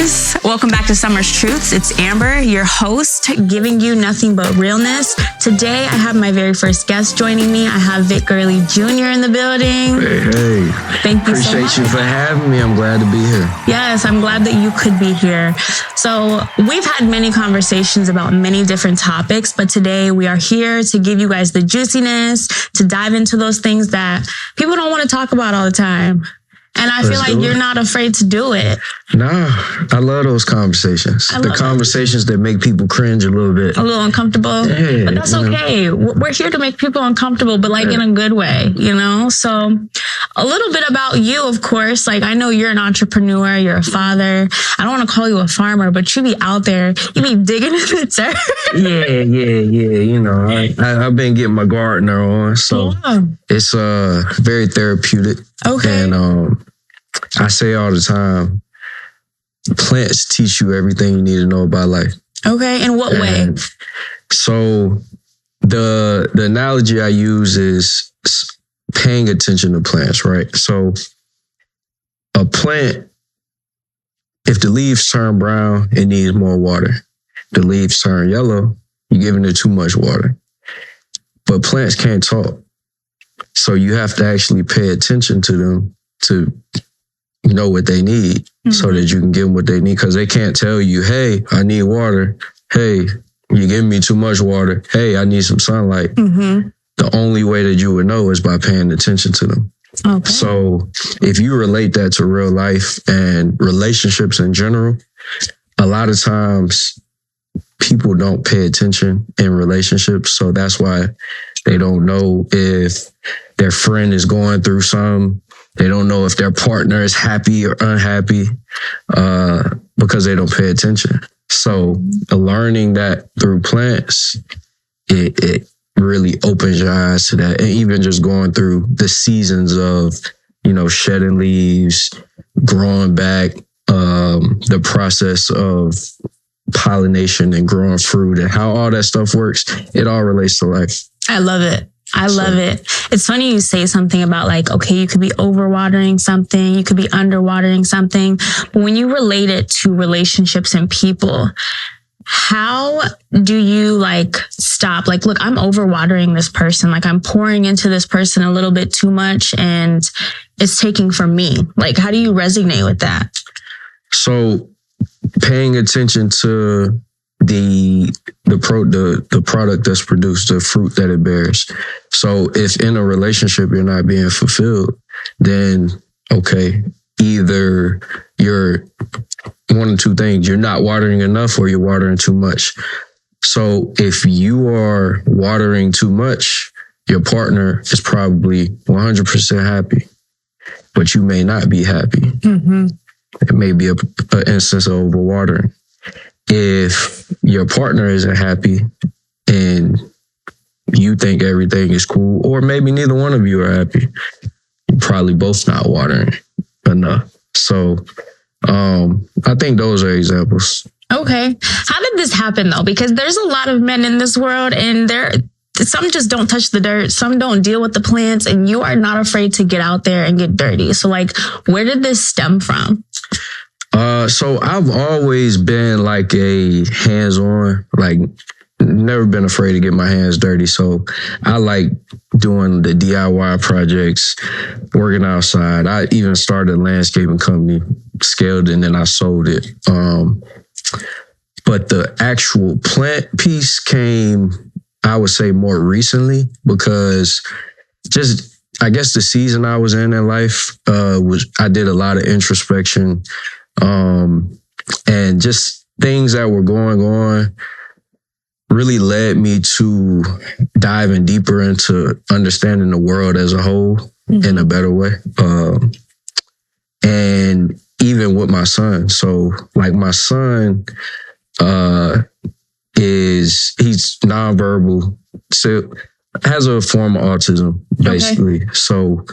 guys. Welcome back to Summer's Truths. It's Amber, your host, giving you nothing but realness. Today, I have my very first guest joining me. I have Vic Gurley Jr. in the building. Hey. Thank you so much. Appreciate you for having me. I'm glad to be here. Yes, I'm glad that you could be here. So we've had many conversations about many different topics, but today we are here to give you guys the juiciness, to dive into those things that people don't want to talk about all the time. And I feel like you're not afraid to do it. Nah, I love those conversations. The conversations that make people cringe a little bit. A little uncomfortable. Yeah, but that's okay. We're here to make people uncomfortable, but like in a good way, you know? So a little bit about you, of course. Like, I know you're an entrepreneur, you're a father. I don't want to call you a farmer, but you be out there, you be digging in the dirt. Yeah. You know, I've been getting my gardener on, so it's very therapeutic. Okay. And I say all the time, plants teach you everything you need to know about life. Okay. In what way? So the analogy I use is paying attention to plants, right? So a plant, if the leaves turn brown, it needs more water. The leaves turn yellow, you're giving it too much water. But plants can't talk. So you have to actually pay attention to them to know what they need so that you can give them what they need. Because they can't tell you, hey, I need water. Hey, you're giving me too much water. Hey, I need some sunlight. The only way that you would know is by paying attention to them. Okay. So if you relate that to real life and relationships in general, a lot of times people don't pay attention in relationships. So that's why they don't know if their friend is going through something. They don't know if their partner is happy or unhappy because they don't pay attention. So learning that through plants, it really opens your eyes to that. And even just going through the seasons of, you know, shedding leaves, growing back, the process of pollination and growing fruit and how all that stuff works, it all relates to life. I love it. I love it. It's funny you say something about like, okay, you could be overwatering something, you could be underwatering something. But when you relate it to relationships and people, how do you like stop? Like, look, I'm overwatering this person. Like, I'm pouring into this person a little bit too much and it's taking from me. Like, how do you resonate with that? So paying attention to the product that's produced, the fruit that it bears. So if in a relationship you're not being fulfilled, then okay, either you're one of two things. You're not watering enough or you're watering too much. So if you are watering too much, your partner is probably 100% happy, but you may not be happy. It may be an instance of overwatering. If your partner isn't happy and you think everything is cool, or maybe neither one of you are happy, you're probably both not watering enough. So I think those are examples. Okay. How did this happen though? Because there's a lot of men in this world and some just don't touch the dirt. Some don't deal with the plants and you are not afraid to get out there and get dirty. So like, where did this stem from? So I've always been like a hands-on, like never been afraid to get my hands dirty. So I like doing the DIY projects, working outside. I even started a landscaping company, scaled it, and then I sold it. But the actual plant piece came, I would say, more recently because just, I guess the season I was in life I did a lot of introspection. And just things that were going on really led me to diving deeper into understanding the world as a whole in a better way. And even with my son. So like my son he's nonverbal, so has a form of autism, basically. Okay. So,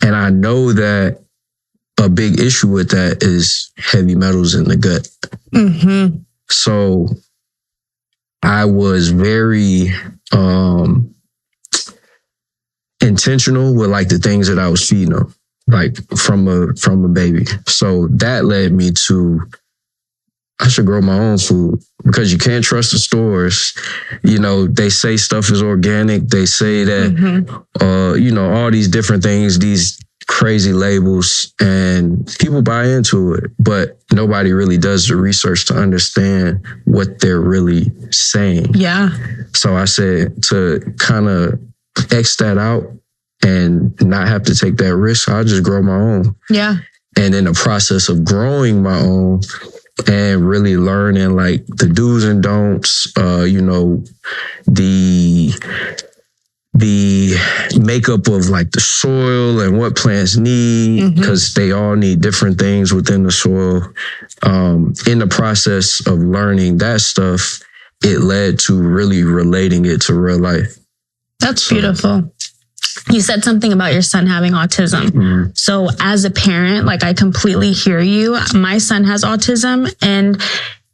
and I know that a big issue with that is heavy metals in the gut. So I was very intentional with like the things that I was feeding him, like from a baby. So that led me to I should grow my own food, because you can't trust the stores. You know, they say stuff is organic. They say that, you know, all these different things, these crazy labels, and people buy into it, but nobody really does the research to understand what they're really saying. Yeah. So I said, to kind of X that out and not have to take that risk, I'll just grow my own. Yeah. And in the process of growing my own and really learning like the do's and don'ts, you know, the makeup of like the soil and what plants need, because they all need different things within the soil. In the process of learning that stuff, it led to really relating it to real life. That's beautiful. You said something about your son having autism. So as a parent, like, I completely hear you. My son has autism, and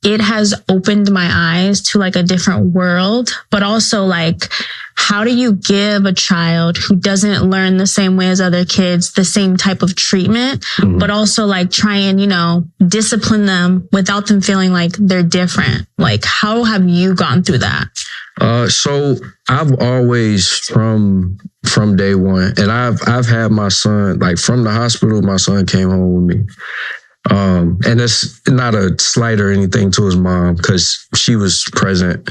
it has opened my eyes to like a different world, but also like, how do you give a child who doesn't learn the same way as other kids the same type of treatment, but also like try and, you know, discipline them without them feeling like they're different? Like, how have you gone through that? So I've always from day one, and I've had my son, like from the hospital, my son came home with me. And it's not a slight or anything to his mom, because she was present.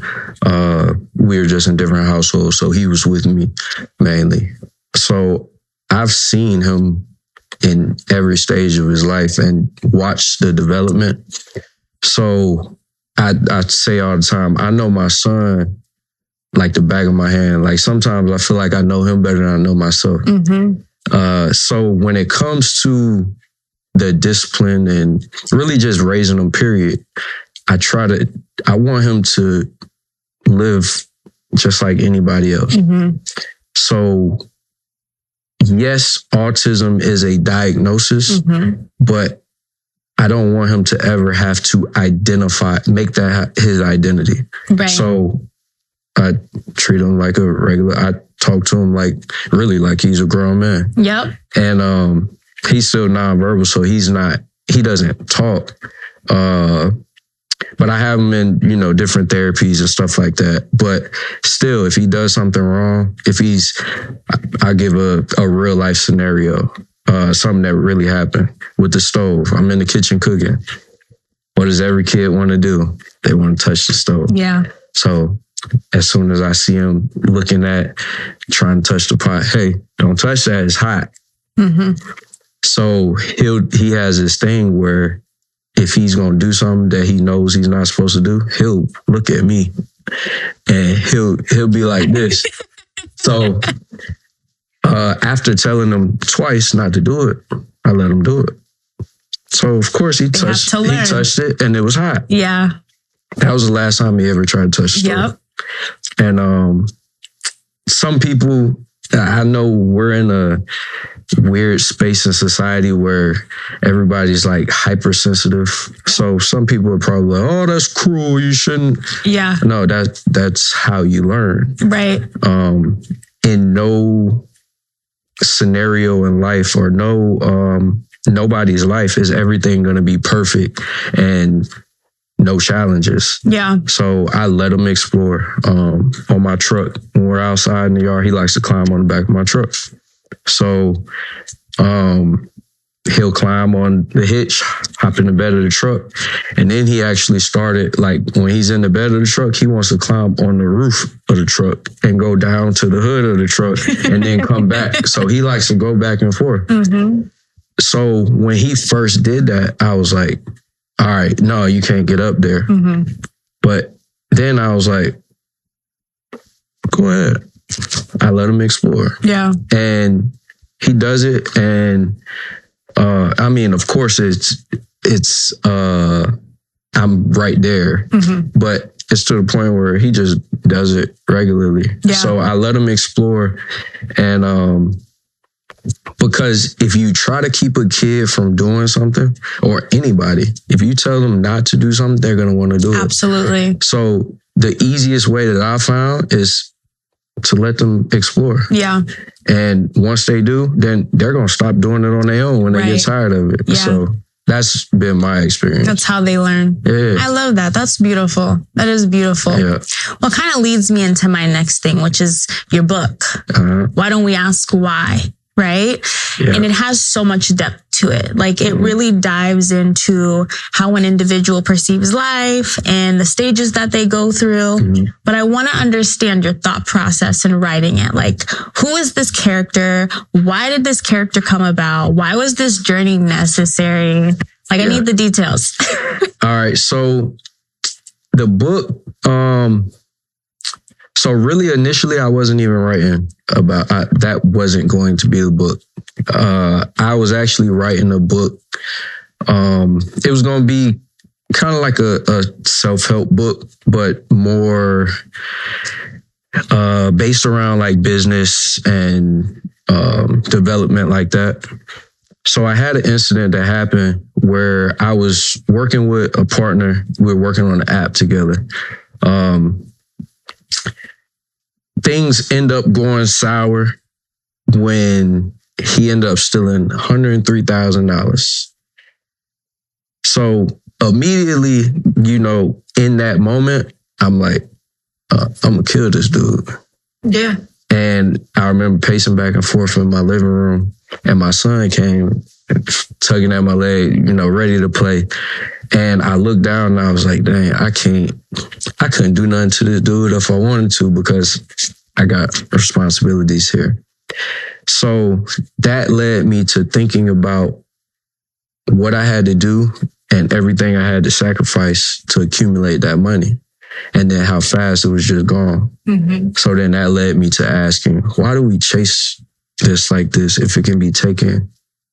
We were just in different households, so he was with me mainly. So I've seen him in every stage of his life and watched the development. So I say all the time, I know my son like the back of my hand. Like, sometimes I feel like I know him better than I know myself. So when it comes to the discipline and really just raising him, period, I want him to live just like anybody else. So yes, autism is a diagnosis, but I don't want him to ever have to make that his identity. Right. So I treat him like a regular, I talk to him like really like he's a grown man. Yep. And he's still nonverbal, so he doesn't talk. But I have him in, you know, different therapies and stuff like that. But still, if he does something wrong, I give a real life scenario, something that really happened with the stove. I'm in the kitchen cooking. What does every kid want to do? They want to touch the stove. Yeah. So as soon as I see him trying to touch the pot, hey, don't touch that, it's hot. So he has this thing where if he's going to do something that he knows he's not supposed to do, he'll look at me and he'll be like this. So after telling him twice not to do it, I let him do it. So of course he touched it, and it was hot. Yeah. That was the last time he ever tried to touch the stove. Yep. And some people, I know we're in a weird space in society where everybody's like hypersensitive. So some people are probably like, oh, that's cruel, you shouldn't. Yeah. No, that's how you learn. Right. In no scenario in life, or nobody's life is everything going to be perfect and no challenges. Yeah. So I let him explore. On my truck, when we're outside in the yard, he likes to climb on the back of my truck. So he'll climb on the hitch, hop in the bed of the truck. And then he actually started, like, when he's in the bed of the truck, he wants to climb on the roof of the truck and go down to the hood of the truck and then come back. So he likes to go back and forth. So when he first did that, I was like, all right, no, you can't get up there. But then I was like, go ahead. I let him explore. Yeah. And he does it. And I mean, of course, it's I'm right there. But it's to the point where he just does it regularly. Yeah. So I let him explore. And because if you try to keep a kid from doing something, or anybody, if you tell them not to do something, they're going to want to do it. Absolutely. So the easiest way that I found is to let them explore. Yeah. And once they do, then they're going to stop doing it on their own when they get tired of it. Yeah. So that's been my experience. That's how they learn. Yeah. I love that. That's beautiful. That is beautiful. Yeah. Well, kind of leads me into my next thing, which is your book. Why don't we ask why? Right? Yeah. And it has so much depth to it. Like it really dives into how an individual perceives life and the stages that they go through. But I want to understand your thought process in writing it. Like, who is this character? Why did this character come about? Why was this journey necessary? Like, I need the details. All right. So the book, so really initially I wasn't even writing about, that wasn't going to be the book. I was actually writing a book. It was going to be kind of like a self-help book, but more based around like business and development like that. So I had an incident that happened where I was working with a partner. We were working on an app together. Things end up going sour when he ended up stealing $103,000. So immediately, you know, in that moment, I'm like, I'm gonna kill this dude. Yeah. And I remember pacing back and forth in my living room, and my son came tugging at my leg, you know, ready to play. And I looked down and I was like, dang, I couldn't do nothing to this dude if I wanted to, because I got responsibilities here. So that led me to thinking about what I had to do and everything I had to sacrifice to accumulate that money, and then how fast it was just gone. So then that led me to asking, why do we chase this like this if it can be taken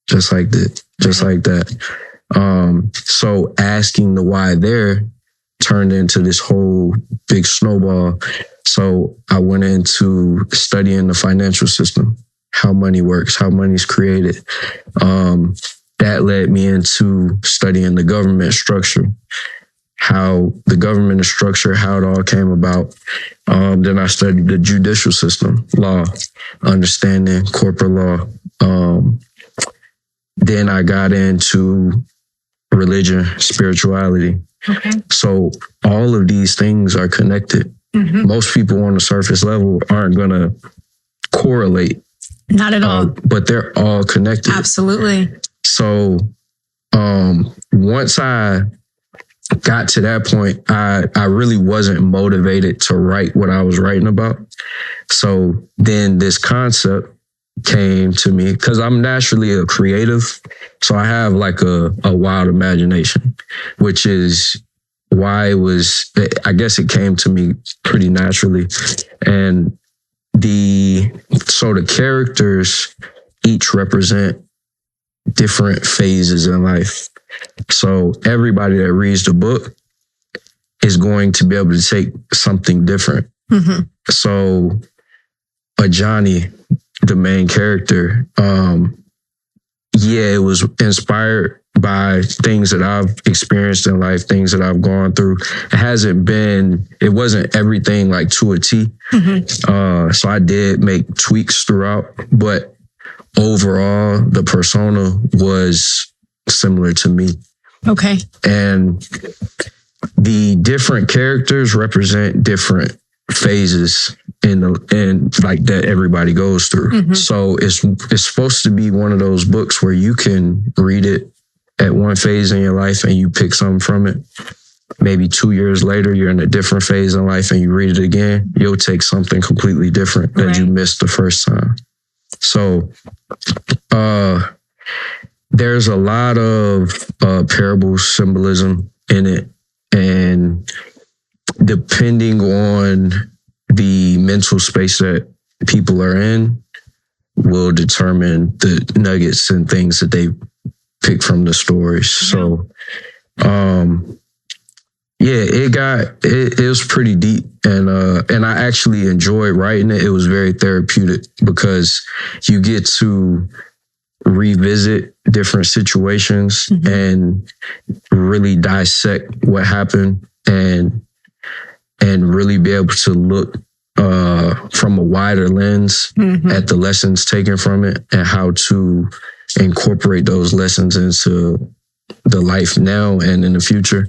just like that, like that? So asking the why there turned into this whole big snowball. So I went into studying the financial system, how money works, how money's created. That led me into studying the government structure, how the government is structured, how it all came about. Then I studied the judicial system, law, understanding corporate law. Then I got into religion, spirituality. Okay. So all of these things are connected. Most people on the surface level aren't going to correlate. Not at all. But they're all connected. Absolutely. So once I got to that point, I really wasn't motivated to write what I was writing about. So then this concept came to me because I'm naturally a creative. So I have like a wild imagination, which is why I guess it came to me pretty naturally. And so the characters each represent different phases in life. So everybody that reads the book is going to be able to take something different. So a Johnny, the main character, it was inspired by things that I've experienced in life, things that I've gone through. It wasn't everything like to a T. So I did make tweaks throughout, but overall, the persona was similar to me. Okay. And the different characters represent different phases in like that everybody goes through. So it's supposed to be one of those books where you can read it at one phase in your life and you pick something from it. Maybe 2 years later, you're in a different phase in life and you read it again. You'll take something completely different that you missed the first time. So there's a lot of parable symbolism in it. And depending on the mental space that people are in will determine the nuggets and things that they pick from the stories. So, it was pretty deep, and I actually enjoyed writing it. It was very therapeutic because you get to revisit different situations and really dissect what happened and really be able to look from a wider lens at the lessons taken from it and how to incorporate those lessons into the life now and in the future.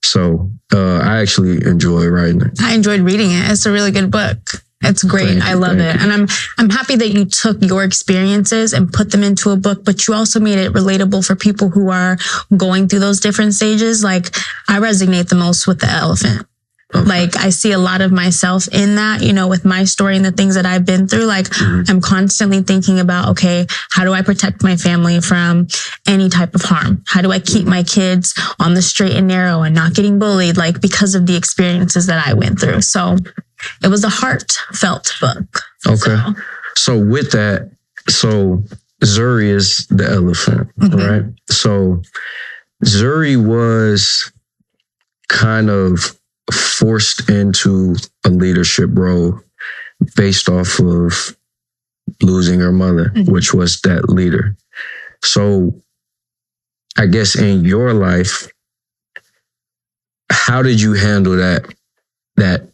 So I actually enjoy writing it. I enjoyed reading it. It's a really good book. It's great. I love it. And I'm happy that you took your experiences and put them into a book, but you also made it relatable for people who are going through those different stages. Like, I resonate the most with the elephant. Okay. Like, I see a lot of myself in that, you know, with my story and the things that I've been through. Like, I'm constantly thinking about, okay, how do I protect my family from any type of harm? How do I keep my kids on the straight and narrow and not getting bullied? Like, because of the experiences that I went through. So it was a heartfelt book. Okay. So with that, Zuri is the elephant, right? So Zuri was kind of forced into a leadership role based off of losing her mother, which was that leader. So I guess in your life, how did you handle that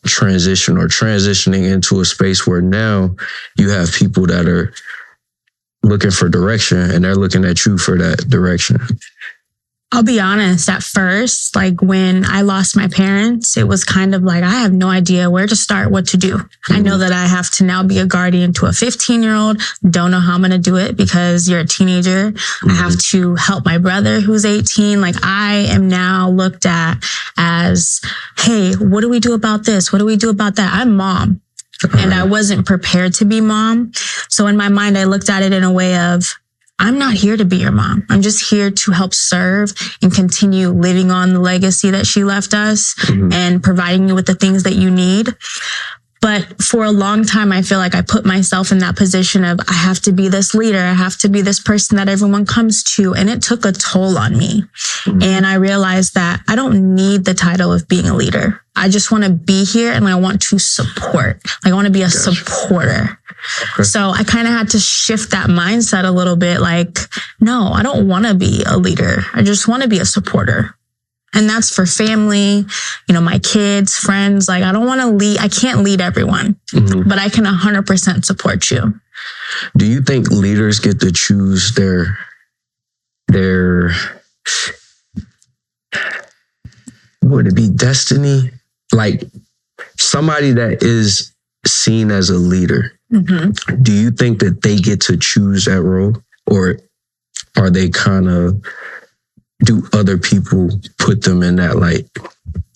transition, or transitioning into a space where now you have people that are looking for direction and they're looking at you for that direction? I'll be honest, at first, like when I lost my parents, it was kind of like, I have no idea where to start, what to do. I know that I have to now be a guardian to a 15-year-old. Don't know how I'm going to do it because you're a teenager. I have to help my brother who's 18. Like, I am now looked at as, hey, what do we do about this? What do we do about that? I'm mom. And I wasn't prepared to be mom. So in my mind, I looked at it in a way of, I'm not here to be your mom. I'm just here to help serve and continue living on the legacy that she left us and providing you with the things that you need. But for a long time, I feel like I put myself in that position of, I have to be this leader. I have to be this person that everyone comes to. And it took a toll on me. And I realized that I don't need the title of being a leader. I just want to be here and I want to support. Like, I want to be a supporter. Okay. So I kind of had to shift that mindset a little bit. Like, no, I don't want to be a leader. I just want to be a supporter. And that's for family, you know, my kids, friends. Like, I don't want to lead. I can't lead everyone, but I can 100% support you. Do you think leaders get to choose their would it be destiny? Like, somebody that is seen as a leader, do you think that they get to choose that role, or are they kind of, do other people put them in that light?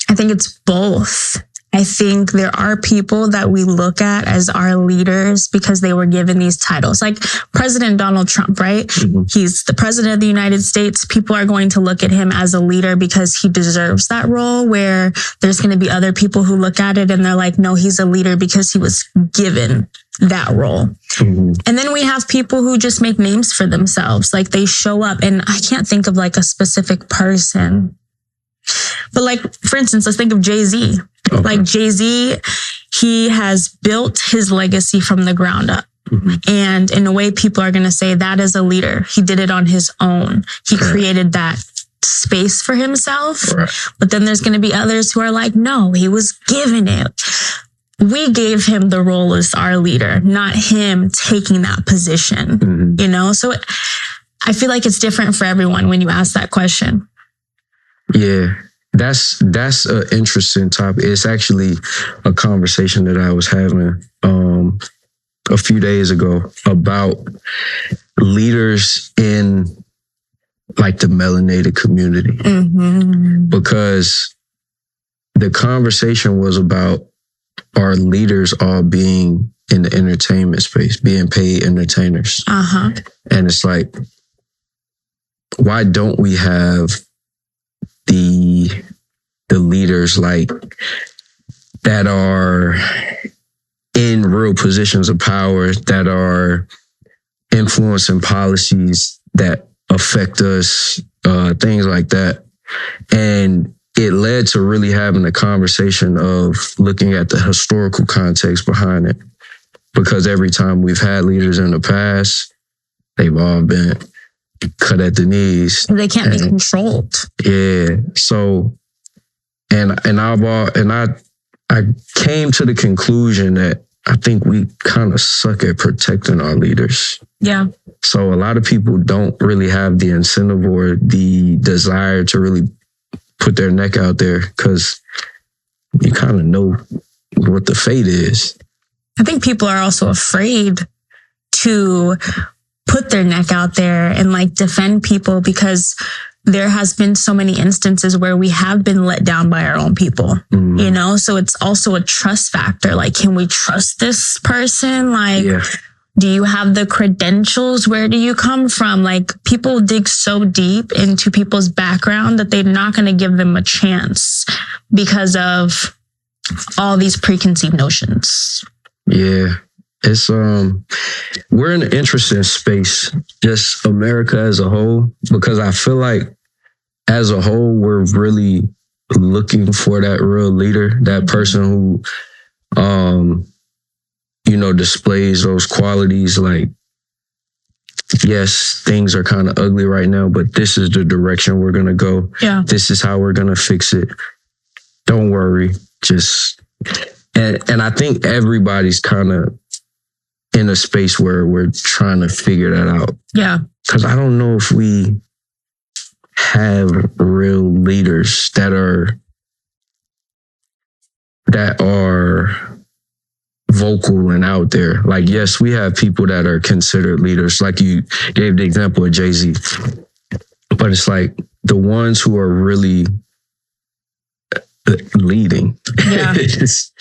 I think it's both. I think there are people that we look at as our leaders because they were given these titles. Like President Donald Trump, right? He's the president of the United States. People are going to look at him as a leader because he deserves that role, where there's going to be other people who look at it and they're like, no, he's a leader because he was given that role. And then we have people who just make names for themselves. Like, they show up, and I can't think of like a specific person. But like, for instance, let's think of Jay-Z. Like Jay-Z, he has built his legacy from the ground up. And in a way, people are going to say that is a leader. He did it on his own. He created that space for himself. But then there's going to be others who are like, no, he was given it. We gave him the role as our leader, not him taking that position, you know? So I feel like it's different for everyone when you ask that question. Yeah, that's an interesting topic. It's actually a conversation that I was having a few days ago about leaders in like the melanated community, because the conversation was about our leaders all being in the entertainment space, being paid entertainers. And it's like, why don't we have the leaders like that are in real positions of power, that are influencing policies that affect us, things like that? And it led to really having a conversation of looking at the historical context behind it. Because every time we've had leaders in the past, they've all been cut at the knees. They can't be controlled. Yeah. So, I came to the conclusion that I think we kind of suck at protecting our leaders. Yeah. So a lot of people don't really have the incentive or the desire to really put their neck out there because you kind of know what the fate is. I think people are also afraid to put their neck out there and like defend people because there has been so many instances where we have been let down by our own people, you know? So it's also a trust factor. Like, can we trust this person? Like, do you have the credentials? Where do you come from? Like, people dig so deep into people's background that they're not going to give them a chance because of all these preconceived notions. Yeah. It's we're in an interesting space, just America as a whole, because I feel like as a whole, we're really looking for that real leader, that person who, you know, displays those qualities. Like, yes, things are kind of ugly right now, but this is the direction we're gonna go. Yeah. This is how we're gonna fix it. Don't worry. Just and I think everybody's kind of in a space where we're trying to figure that out. Yeah. Because I don't know if we have real leaders that are vocal and out there. Like, yes, we have people that are considered leaders. Like you gave the example of Jay-Z. But it's like the ones who are really leading. Yeah.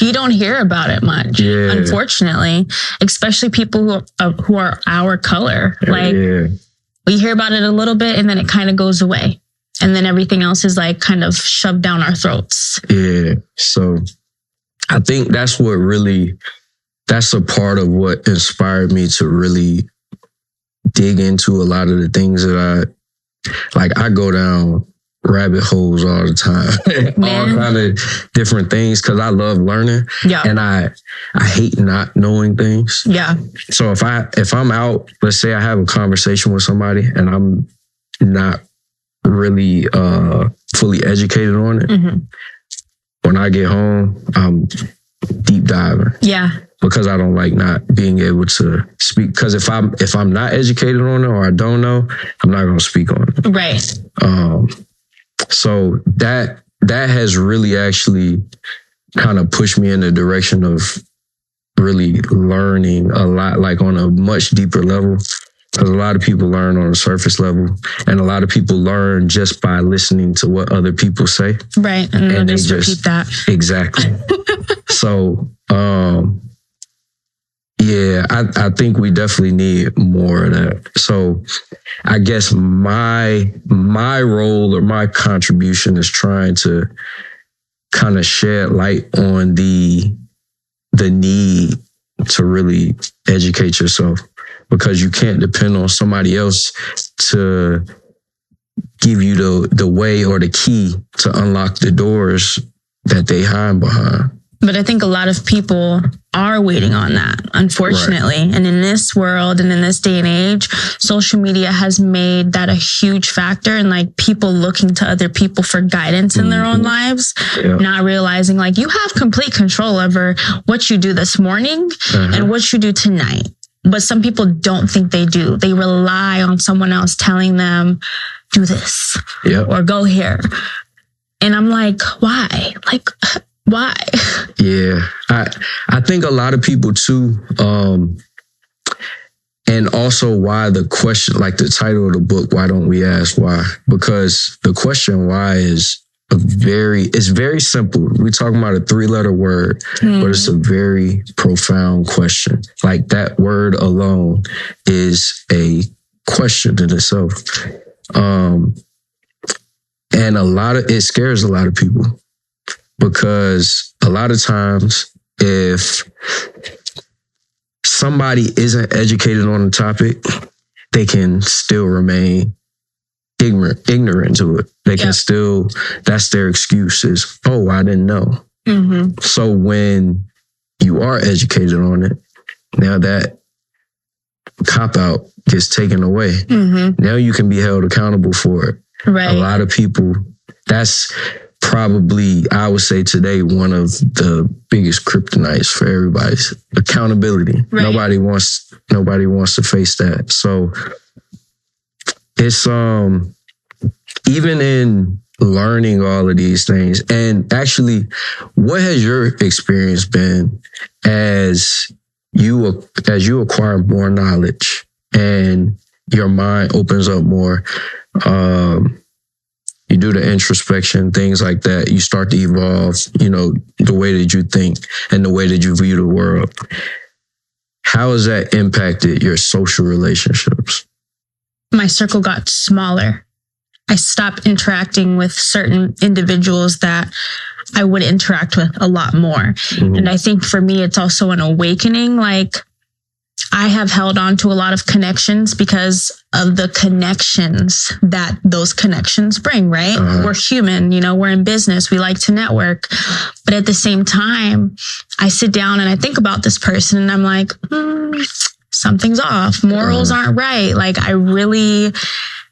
You don't hear about it much, unfortunately, especially people who are our color. Like, we hear about it a little bit and then it kind of goes away. And then everything else is like kind of shoved down our throats. Yeah. So I think that's a part of what inspired me to really dig into a lot of the things that I go down rabbit holes all the time, all kind of different things, because I love learning. Yeah. And I hate not knowing things. Yeah. So if I'm out, let's say I have a conversation with somebody and I'm not really fully educated on it, when I get home, I'm deep diving. Yeah. Because I don't like not being able to speak. Because if I'm not educated on it or I don't know, I'm not going to speak on it. Right. So that has really actually kind of pushed me in the direction of really learning a lot, like on a much deeper level. Because a lot of people learn on a surface level, and a lot of people learn just by listening to what other people say. Right, and they just repeat that. Exactly. So, I think we definitely need more of that. So I guess my role or my contribution is trying to kind of shed light on the need to really educate yourself, because you can't depend on somebody else to give you the way or the key to unlock the doors that they hide behind. But I think a lot of people are waiting on that, unfortunately. Right. And in this world and in this day and age, social media has made that a huge factor, and like people looking to other people for guidance in their own lives, not realizing like you have complete control over what you do this morning and what you do tonight. But some people don't think they do. They rely on someone else telling them, do this or go here. And I'm like, why? Like, why? Yeah, I think a lot of people too, and also why the question, like the title of the book, Why Don't We Ask Why? Because the question why is it's very simple. We're talking about a 3-letter word, but it's a very profound question. Like that word alone is a question in itself. And it scares a lot of people, because a lot of times if somebody isn't educated on the topic, they can still remain ignorant to it. They can still, that's their excuse is, oh, I didn't know. So when you are educated on it, now that cop-out gets taken away. Now you can be held accountable for it. Right. A lot of people, that's probably, I would say today, one of the biggest kryptonites for everybody's accountability. Right. Nobody wants to face that. So it's even in learning all of these things, and actually, what has your experience been as you acquire more knowledge and your mind opens up more? You do the introspection, things like that. You start to evolve, the way that you think and the way that you view the world. How has that impacted your social relationships? My circle got smaller. I stopped interacting with certain individuals that I would interact with a lot more. Mm-hmm. And I think for me, it's also an awakening. Like, I have held on to a lot of connections because of the connections that those connections bring, right? Uh-huh. We're human, we're in business. We like to network. But at the same time, I sit down and I think about this person and I'm like, something's off. Morals aren't right. Like, I really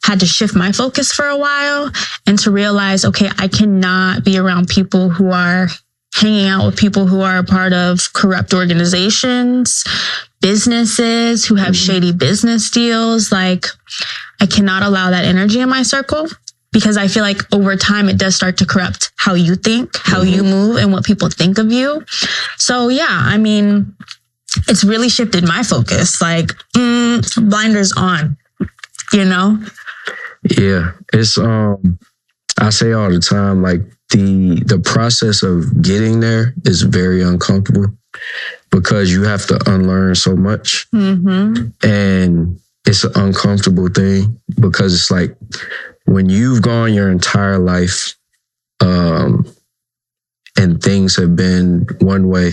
had to shift my focus for a while and to realize, okay, I cannot be around people who are hanging out with people who are a part of corrupt organizations, businesses who have shady business deals. Like, I cannot allow that energy in my circle because I feel like over time it does start to corrupt how you think, how you move, and what people think of you. So yeah, I mean, it's really shifted my focus. Like, blinders on, Yeah, it's I say all the time, like the process of getting there is very uncomfortable because you have to unlearn so much, and it's an uncomfortable thing because it's like when you've gone your entire life, and things have been one way,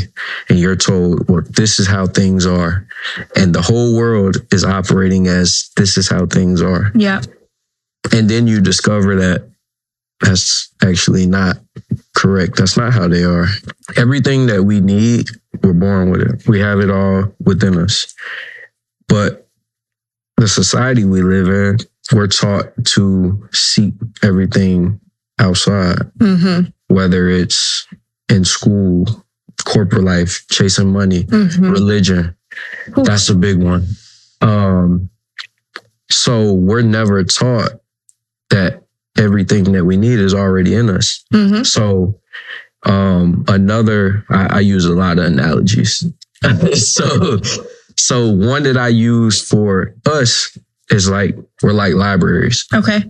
and you're told, well, this is how things are, and the whole world is operating as this is how things are. Yeah. And then you discover that that's actually not correct. That's not how they are. Everything that we need, we're born with it. We have it all within us. But the society we live in, we're taught to seek everything outside, whether it's in school, corporate life, chasing money, religion. That's a big one. So we're never taught that everything that we need is already in us. So I use a lot of analogies. So one that I use for us is like, we're like libraries. Okay.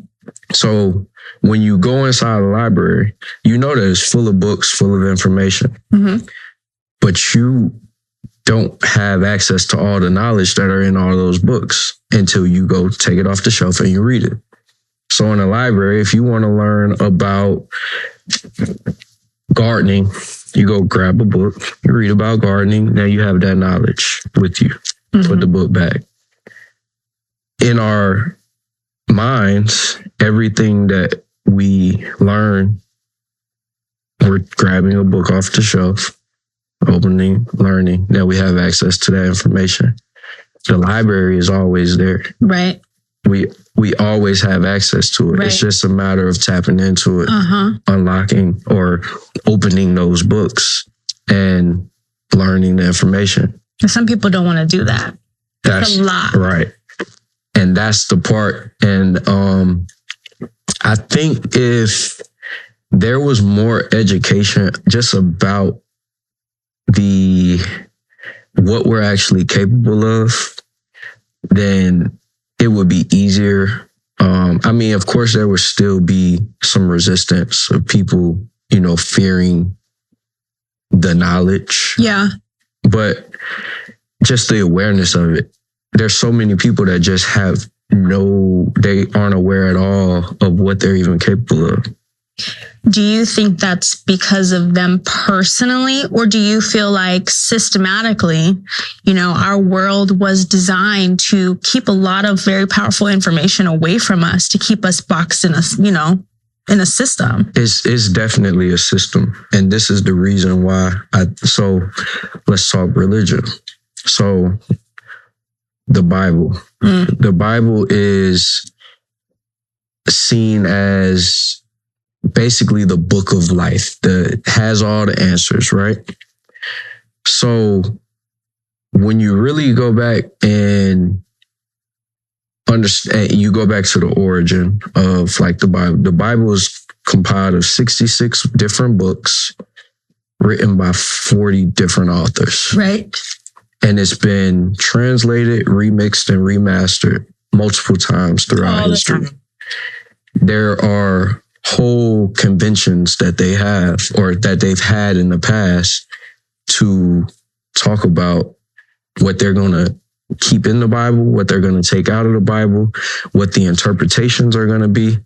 So when you go inside a library, that it's full of books, full of information, but you don't have access to all the knowledge that are in all those books until you go take it off the shelf and you read it. So in a library, if you want to learn about gardening, you go grab a book, you read about gardening, now you have that knowledge with you. Put the book back. In our minds, everything that we learn, we're grabbing a book off the shelf, opening, learning. Now we have access to that information. The library is always there. Right. We always have access to it. Right. It's just a matter of tapping into it, unlocking or opening those books and learning the information. Some people don't want to do that. That's a lot. Right. And that's the part. And I think if there was more education just about what we're actually capable of, then it would be easier. Of course, there would still be some resistance of people, fearing the knowledge. Yeah. But just the awareness of it. There's so many people that just they aren't aware at all of what they're even capable of. Do you think that's because of them personally, or do you feel like systematically, our world was designed to keep a lot of very powerful information away from us, to keep us boxed in a system? It's definitely a system. And this is the reason why so let's talk religion. So the Bible. The Bible is seen as basically the book of life that has all the answers, right? So when you really go back and understand, you go back to the origin of like the Bible. The Bible is compiled of 66 different books written by 40 different authors. Right. And it's been translated, remixed, and remastered multiple times throughout history. There are whole conventions that they have or that they've had in the past to talk about what they're going to keep in the Bible, what they're going to take out of the Bible, what the interpretations are going to be.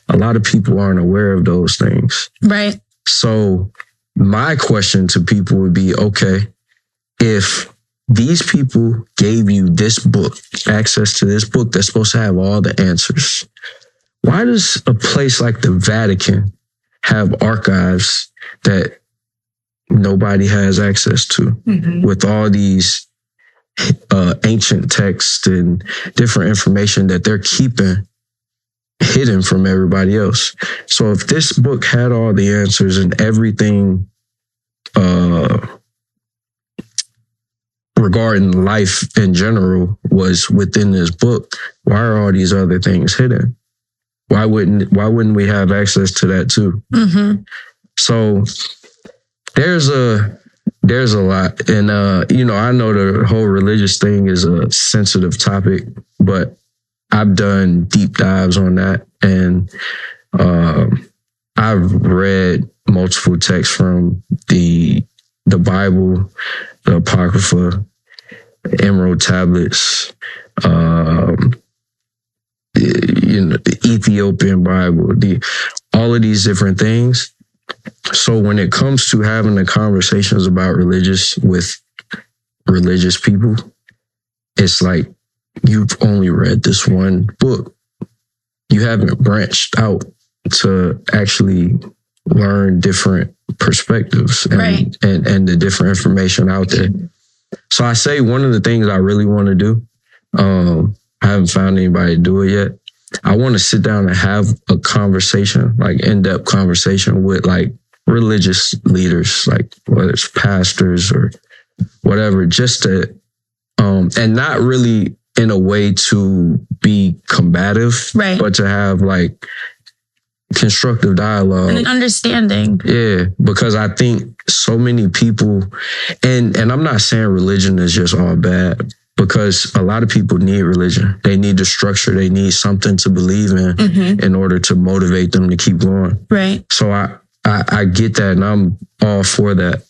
A lot of people aren't aware of those things. Right. So my question to people would be, okay, if these people gave you this book, access to this book that's supposed to have all the answers, why does a place like the Vatican have archives that nobody has access to with all these ancient texts and different information that they're keeping hidden from everybody else? So if this book had all the answers and everything regarding life in general was within this book, why are all these other things hidden? Why wouldn't we have access to that too? So there's a lot. And I know the whole religious thing is a sensitive topic, but I've done deep dives on that, and I've read multiple texts from the Bible, the Apocrypha, Emerald Tablets, the Ethiopian Bible, all of these different things. So when it comes to having the conversations about with religious people, it's like you've only read this one book. You haven't branched out to actually learn different perspectives and the different information out there. So I say one of the things I really want to do, I haven't found anybody to do it yet. I want to sit down and have a conversation, like in-depth conversation with like religious leaders, like whether it's pastors or whatever, just to, and not really in a way to be combative, but to have like constructive dialogue and an understanding. Yeah, because I think so many people, and I'm not saying religion is just all bad, because a lot of people need religion. They need the structure. They need something to believe in order to motivate them to keep going. Right. So I get that, and I'm all for that.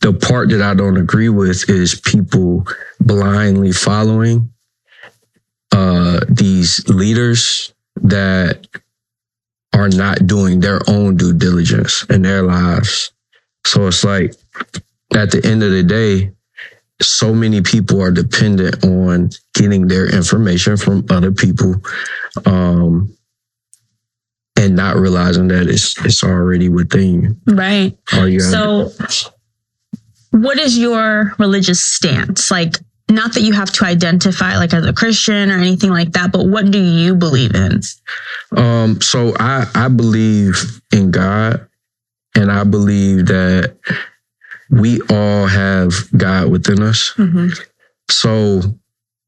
The part that I don't agree with is people blindly following these leaders that are not doing their own due diligence in their lives. So it's like, at the end of the day, so many people are dependent on getting their information from other people, and not realizing that it's already within you. Right. So what is your religious stance? Like, not that you have to identify like as a Christian or anything like that, but what do you believe in? So I believe in God, and I believe that we all have God within us. So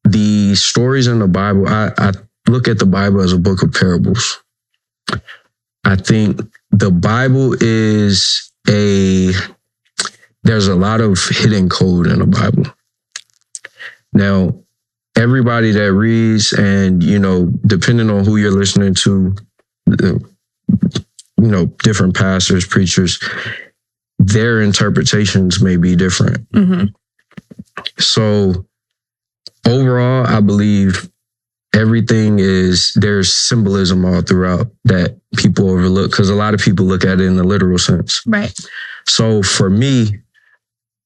the stories in the Bible, I look at the Bible as a book of parables. I think the Bible is there's a lot of hidden code in the Bible. Now, everybody that reads, and, depending on who you're listening to, different pastors, preachers, their interpretations may be different. So overall, I believe there's symbolism all throughout that people overlook, because a lot of people look at it in the literal sense. Right. So for me,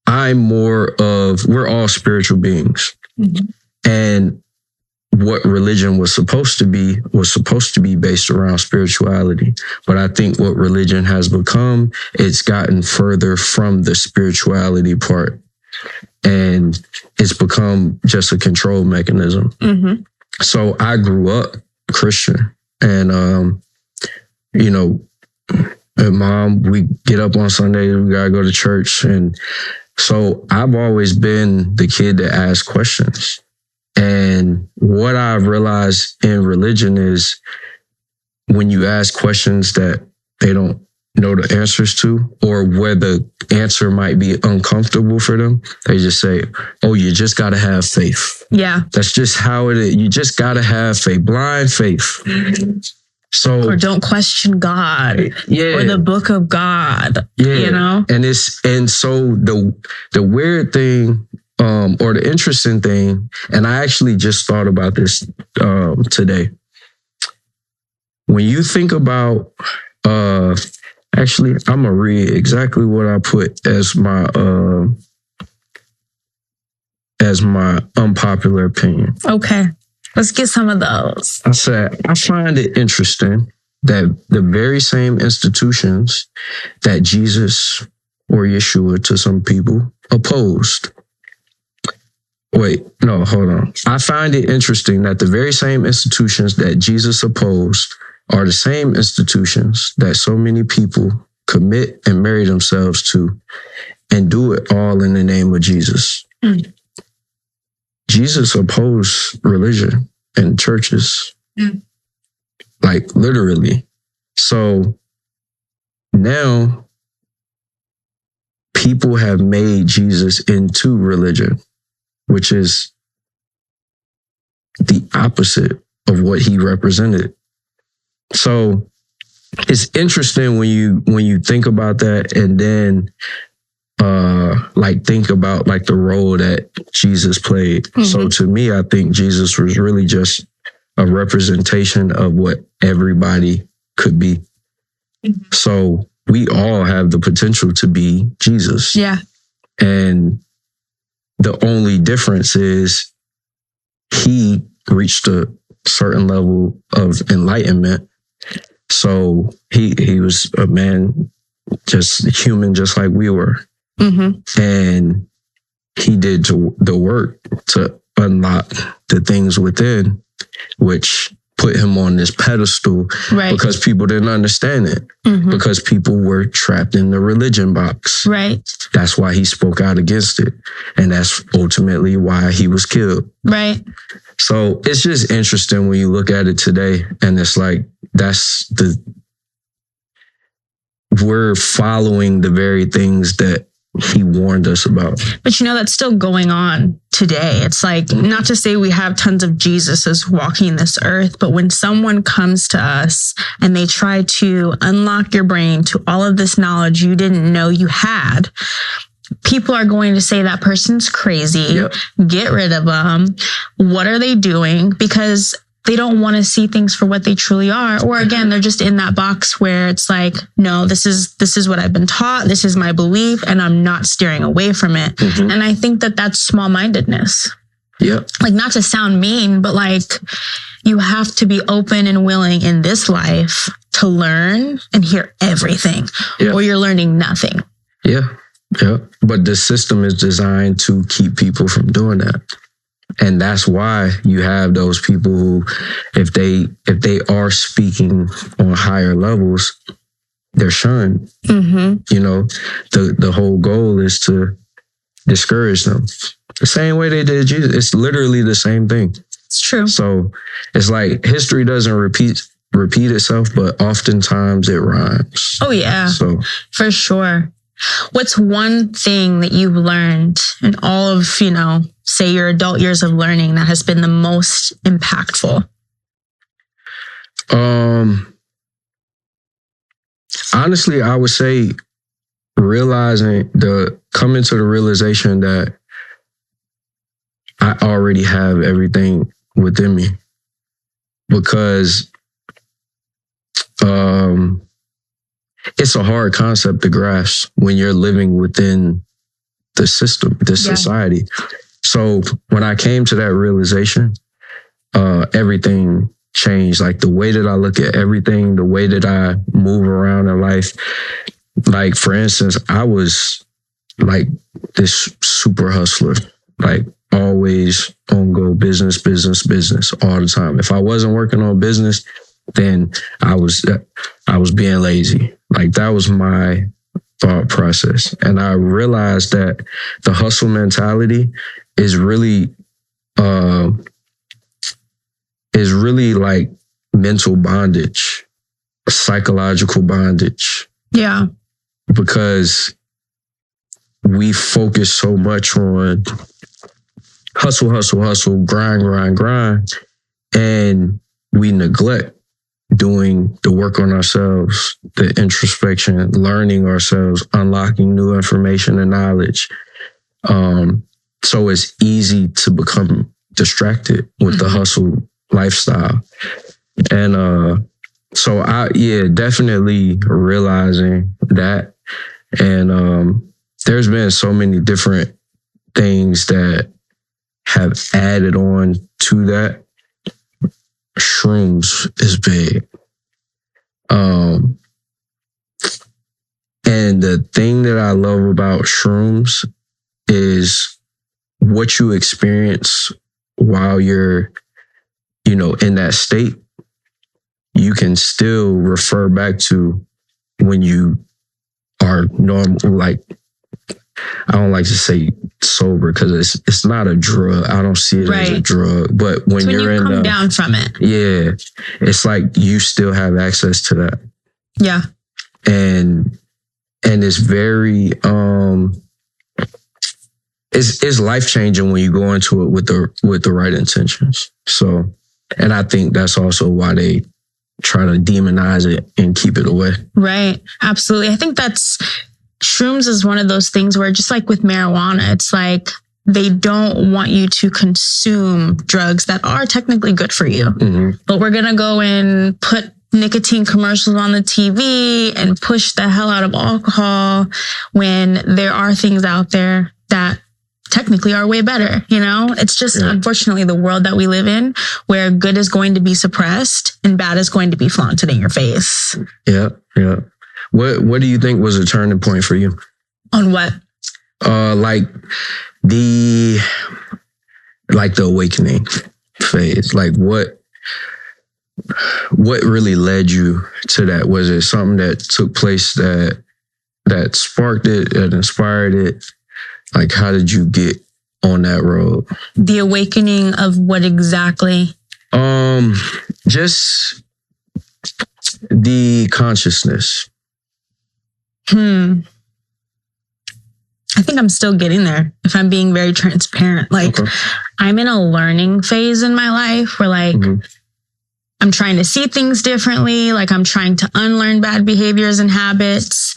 we're all spiritual beings. And what religion was supposed to be based around spirituality. But I think what religion has become, it's gotten further from the spirituality part, and it's become just a control mechanism. So I grew up Christian, and you know, Mom, we get up on Sunday, we gotta go to church. And so I've always been the kid that asks questions. And what I've realized in religion is when you ask questions that they don't know the answers to, or where the answer might be uncomfortable for them, they just say, oh, you just got to have faith. Yeah. That's just how it is. You just got to have faith, blind faith. So, or don't question God, or the book of God, you know? And so the weird thing, or the interesting thing, and I actually just thought about this today. When you think about, actually, I'm gonna read exactly what I put as my unpopular opinion. Okay, let's get some of those. I said, I find it interesting that the very same institutions that Jesus or Yeshua to some people opposed. Wait, no, hold on. I find it interesting that the very same institutions that Jesus opposed are the same institutions that so many people commit and marry themselves to, and do it all in the name of Jesus. Mm. Jesus opposed religion and churches, like literally. So now people have made Jesus into religion, which is the opposite of what he represented. So it's interesting when you think about that, and then like think about like the role that Jesus played. Mm-hmm. So to me, I think Jesus was really just a representation of what everybody could be. Mm-hmm. So we all have the potential to be Jesus. Yeah. And the only difference is he reached a certain level of enlightenment. So he was a man, just human, just like we were. Mm-hmm. And he did the work to unlock the things within, which put him on this pedestal, right? Because people didn't understand it, mm-hmm. because people were trapped in the religion box. Right. That's why he spoke out against it. And that's ultimately why he was killed. Right. So it's just interesting when you look at it today, and it's like, we're following the very things that he warned us about. But that's still going on today. It's like, not to say we have tons of Jesuses walking this earth, but when someone comes to us and they try to unlock your brain to all of this knowledge you didn't know you had, people are going to say that person's crazy. Yep. Get rid of them. What are they doing? Because they don't want to see things for what they truly are. Or again, they're just in that box where it's like, no, this is what I've been taught. This is my belief, and I'm not steering away from it. Mm-hmm. And I think that that's small-mindedness. Yeah. Like, not to sound mean, but like, you have to be open and willing in this life to learn and hear everything, or you're learning nothing. Yeah. Yeah. But the system is designed to keep people from doing that. And that's why you have those people who, if they are speaking on higher levels, they're shunned. Mm-hmm. The whole goal is to discourage them. The same way they did Jesus. It's literally the same thing. It's true. So it's like history doesn't repeat itself, but oftentimes it rhymes. Oh yeah. So for sure. What's one thing that you've learned in all of, say your adult years of learning that has been the most impactful? Honestly, I would say coming to the realization that I already have everything within me, because it's a hard concept to grasp when you're living within the system, the society. So when I came to that realization, everything changed. Like the way that I look at everything, the way that I move around in life. Like, for instance, I was like this super hustler, like always on go, business all the time. If I wasn't working on business, then I was being lazy. Like that was my thought process. And I realized that the hustle mentality is really like mental bondage, psychological bondage. Yeah. Because we focus so much on hustle, grind, and we neglect doing the work on ourselves, the introspection, learning ourselves, unlocking new information and knowledge. So it's easy to become distracted with the hustle lifestyle. And so definitely realizing that. And there's been so many different things that have added on to that. Shrooms is big. And the thing that I love about shrooms is what you experience while you're, in that state, you can still refer back to when you are normal. Like, I don't like to say sober because it's not a drug. I don't see it as a drug. But when you're you come down from it, it's like you still have access to that. Yeah, and it's very it's life changing when you go into it with the right intentions. So, and I think that's also why they try to demonize it and keep it away. Right, absolutely. I think shrooms is one of those things where, just like with marijuana, it's like they don't want you to consume drugs that are technically good for you. But we're going to go and put nicotine commercials on the TV and push the hell out of alcohol when there are things out there that technically are way better. It's just unfortunately the world that we live in, where good is going to be suppressed and bad is going to be flaunted in your face. Yeah. What do you think was a turning point for you? On what? Like the awakening phase. Like what really led you to that? Was it something that took place that sparked it, that inspired it? Like, how did you get on that road? The awakening of what exactly? Just the consciousness. I think I'm still getting there, if I'm being very transparent. Like, I'm in a learning phase in my life where I'm trying to see things differently. Like, I'm trying to unlearn bad behaviors and habits.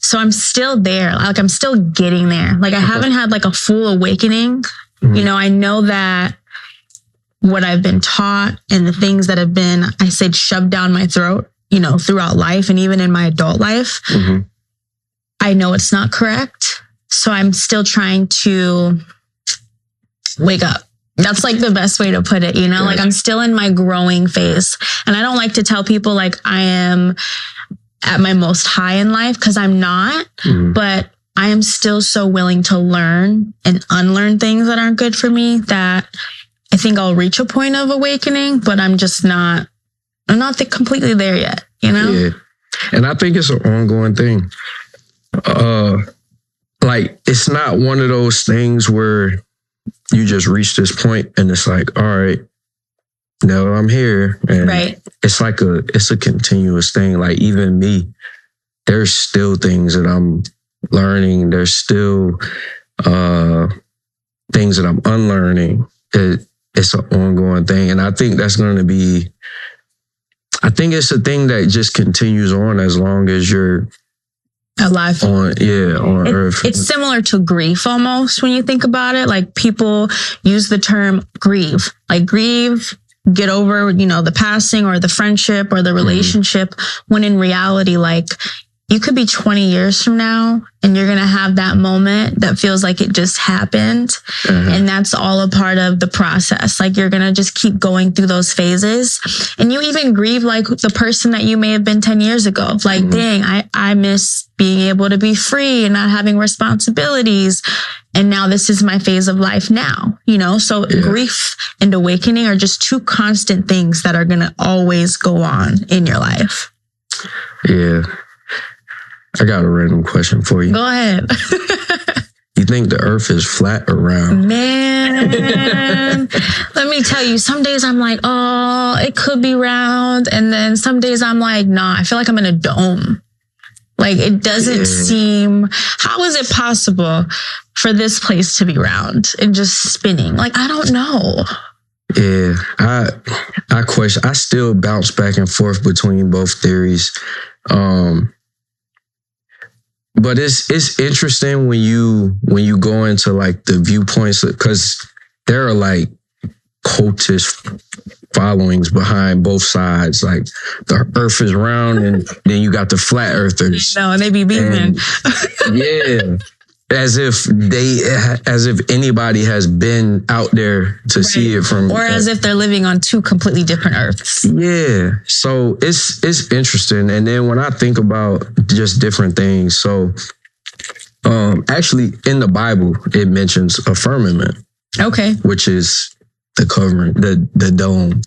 So I'm still there. Like, I'm still getting there. Like, I haven't had like a full awakening. I know that what I've been taught and the things that have been, I said, shoved down my throat, throughout life and even in my adult life, I know it's not correct. So I'm still trying to wake up. That's like the best way to put it, like I'm still in my growing phase. And I don't like to tell people like I am at my most high in life, because I'm not, but I am still so willing to learn and unlearn things that aren't good for me that I think I'll reach a point of awakening, but I'm not completely there yet, Yeah. And I think it's an ongoing thing. Like, it's not one of those things where you just reach this point and it's like, all right, now I'm here. And it's like it's a continuous thing. Like, even me, there's still things that I'm learning. There's still things that I'm unlearning. It's an ongoing thing. And I think it's a thing that just continues on as long as you're alive on earth. It's similar to grief almost when you think about it. Like, people use the term grieve, get over, the passing or the friendship or the relationship, when in reality, like, you could be 20 years from now and you're going to have that moment that feels like it just happened. Mm-hmm. And that's all a part of the process. Like you're going to just keep going through those phases. And you even grieve like the person that you may have been 10 years ago. Like, dang, I miss being able to be free and not having responsibilities. And now this is my phase of life now, you know? So grief and awakening are just two constant things that are going to always go on in your life. Yeah. I got a random question for you. Go ahead. You think the earth is flat or round? Man, let me tell you, some days I'm like, oh, it could be round. And then some days I'm like, nah, I feel like I'm in a dome. Like it doesn't seem, how is it possible for this place to be round and just spinning? Like, I don't know. Yeah, I still bounce back and forth between both theories. But it's interesting when you go into like the viewpoints, because there are like cultist followings behind both sides. Like the earth is round and then you got the flat earthers. No, and they be beaming. Yeah. As if anybody has been out there to see it from, or as if they're living on two completely different earths. Yeah. So it's interesting. And then when I think about just different things, so actually in the Bible it mentions a firmament. Okay. Which is the covering, the dome.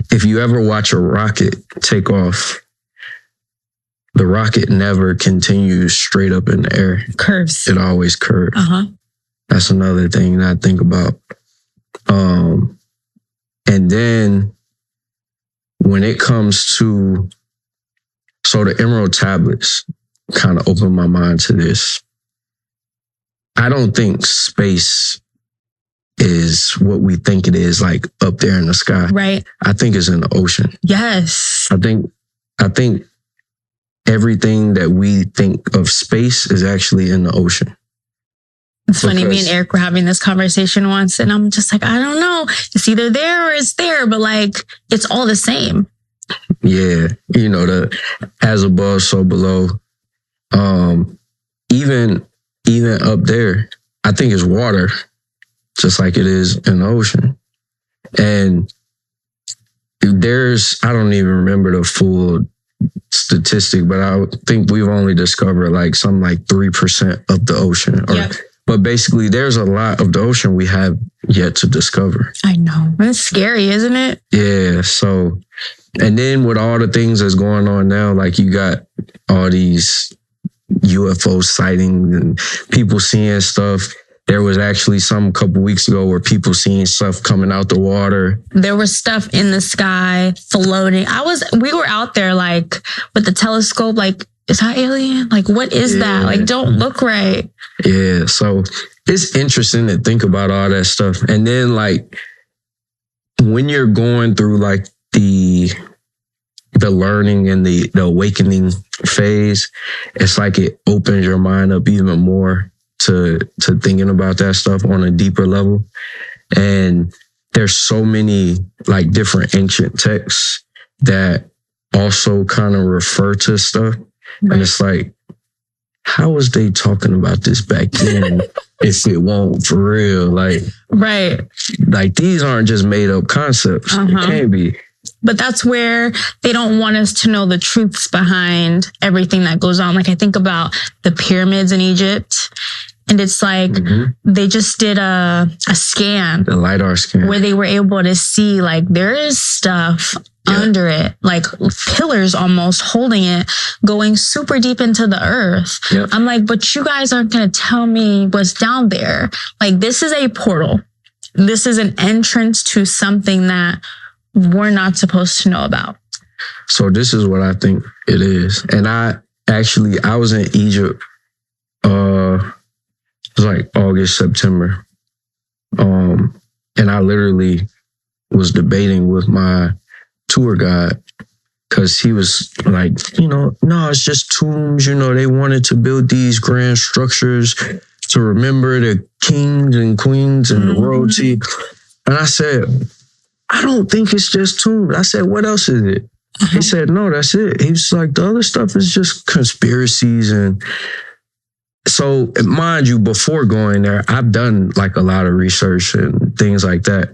If you ever watch a rocket take off, the rocket never continues straight up in the air. Curves. It always curves. Uh-huh. That's another thing that I think about. And then when it comes to, so the Emerald Tablets kind of opened my mind to this. I don't think space is what we think it is, like up there in the sky. Right. I think it's in the ocean. Yes. I think everything that we think of space is actually in the ocean. It's funny, me and Eric were having this conversation once and I'm just like, I don't know. It's either there or it's there, but like, it's all the same. Yeah. You know, the as above, so below. Even up there, I think it's water, just like it is in the ocean. And I don't even remember the full statistic, but I think we've only discovered like 3% of the ocean. But basically there's a lot of the ocean we have yet to discover. I know. It's scary, isn't it? Yeah. So, and then with all the things that's going on now, like you got all these UFO sightings and people seeing stuff. There was actually some couple weeks ago where people seeing stuff coming out the water. There was stuff in the sky floating. We were out there like with the telescope, like, is that alien? Like, what is that? Like, don't look right. Yeah. So it's interesting to think about all that stuff. And then like when you're going through like the learning and the awakening phase, it's like it opens your mind up even more to thinking about that stuff on a deeper level. And there's so many like different ancient texts that also kind of refer to stuff. Right. And it's like, how was they talking about this back then if it won't for real? Like, right. Like these aren't just made up concepts. It can't be. But that's where they don't want us to know the truths behind everything that goes on. Like I think about the pyramids in Egypt. And it's like they just did a scan. The LiDAR scan. Where they were able to see like there is stuff under it. Like pillars almost holding it, going super deep into the earth. Yep. I'm like, but you guys aren't going to tell me what's down there. Like this is a portal. This is an entrance to something that we're not supposed to know about. So this is what I think it is. And I was in Egypt, it was like August, September. And I literally was debating with my tour guide because he was like, no, it's just tombs. They wanted to build these grand structures to remember the kings and queens and the royalty. And I said, I don't think it's just tombs. I said, what else is it? He said, no, that's it. He was like, the other stuff is just conspiracies. And so, mind you, before going there, I've done like a lot of research and things like that.